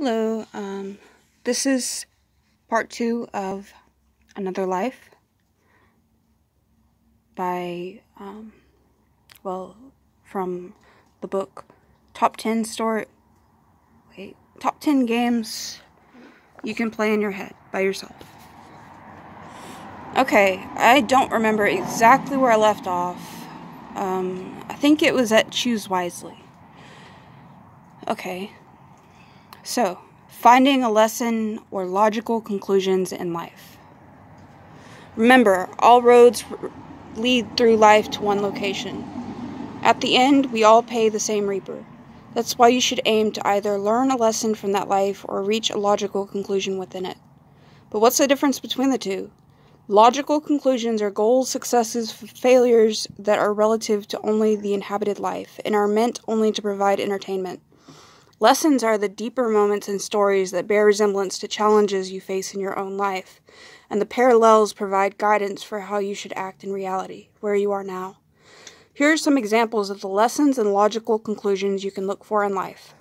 Hello, this is part 2 of Another Life by, from the book Top 10 Games You Can Play in Your Head by Yourself. Okay, I don't remember exactly where I left off. I think it was at Choose Wisely. Okay. So, finding a lesson or logical conclusions in life. Remember, all roads lead through life to one location. At the end, we all pay the same reaper. That's why you should aim to either learn a lesson from that life or reach a logical conclusion within it. But what's the difference between the two? Logical conclusions are goals, successes, failures that are relative to only the inhabited life and are meant only to provide entertainment. Lessons are the deeper moments and stories that bear resemblance to challenges you face in your own life, and the parallels provide guidance for how you should act in reality, where you are now. Here are some examples of the lessons and logical conclusions you can look for in life.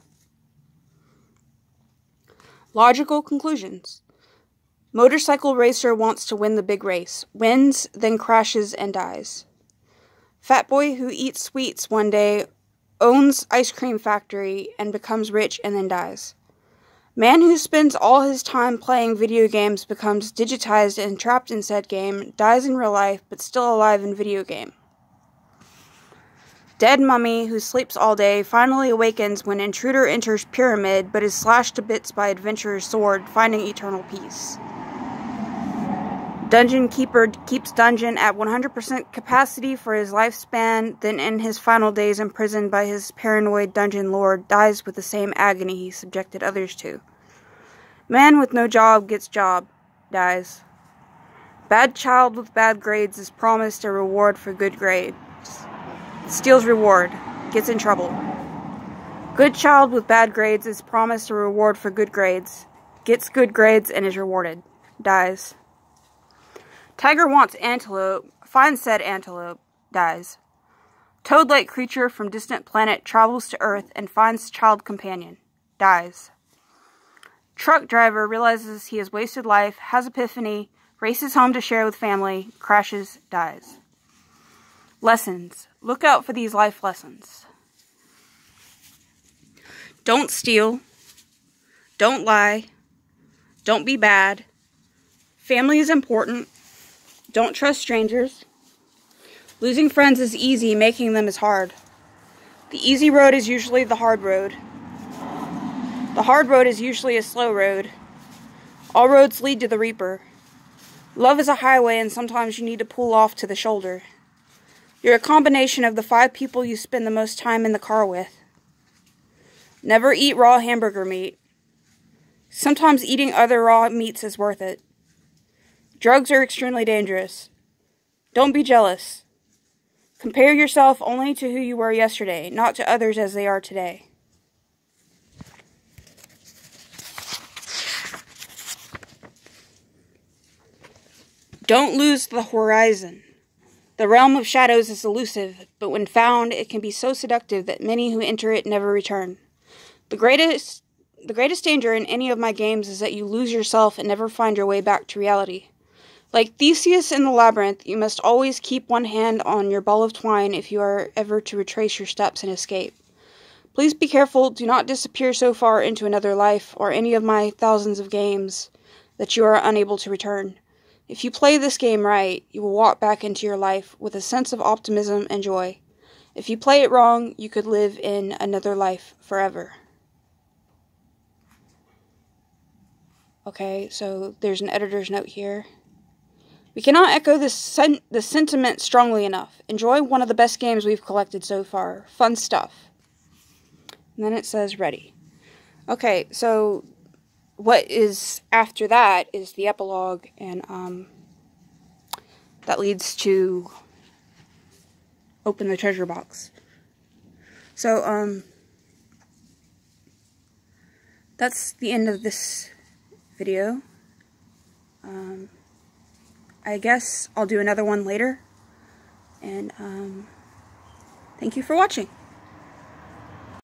Logical conclusions. Motorcycle racer wants to win the big race, wins, then crashes and dies. Fat boy who eats sweets one day owns ice cream factory and becomes rich and then dies. Man who spends all his time playing video games becomes digitized and trapped in said game, dies in real life but still alive in video game. Dead mummy who sleeps all day finally awakens when intruder enters pyramid but is slashed to bits by adventurer's sword, finding eternal peace. Dungeon keeper keeps dungeon at 100% capacity for his lifespan, then in his final days imprisoned by his paranoid dungeon lord, dies with the same agony he subjected others to. Man with no job gets job, dies. Bad child with bad grades is promised a reward for good grades. Steals reward, gets in trouble. Good child with bad grades is promised a reward for good grades, gets good grades and is rewarded, dies. Tiger wants antelope, finds said antelope, dies. Toad-like creature from distant planet travels to Earth and finds child companion, dies. Truck driver realizes he has wasted life, has epiphany, races home to share with family, crashes, dies. Lessons. Look out for these life lessons. Don't steal. Don't lie. Don't be bad. Family is important. Don't trust strangers. Losing friends is easy, making them is hard. The easy road is usually the hard road. The hard road is usually a slow road. All roads lead to the reaper. Love is a highway and sometimes you need to pull off to the shoulder. You're a combination of the 5 people you spend the most time in the car with. Never eat raw hamburger meat. Sometimes eating other raw meats is worth it. Drugs are extremely dangerous. Don't be jealous. Compare yourself only to who you were yesterday, not to others as they are today. Don't lose the horizon. The realm of shadows is elusive, but when found, it can be so seductive that many who enter it never return. The greatest danger in any of my games is that you lose yourself and never find your way back to reality. Like Theseus in the labyrinth, you must always keep one hand on your ball of twine if you are ever to retrace your steps and escape. Please be careful, do not disappear so far into another life or any of my thousands of games that you are unable to return. If you play this game right, you will walk back into your life with a sense of optimism and joy. If you play it wrong, you could live in another life forever. Okay, so there's an editor's note here. We cannot echo the sentiment strongly enough. Enjoy one of the best games we've collected so far. Fun stuff. And then it says ready. Okay, so what is after that is the epilogue, and that leads to open the treasure box. So, that's the end of this video. I guess I'll do another one later, and thank you for watching.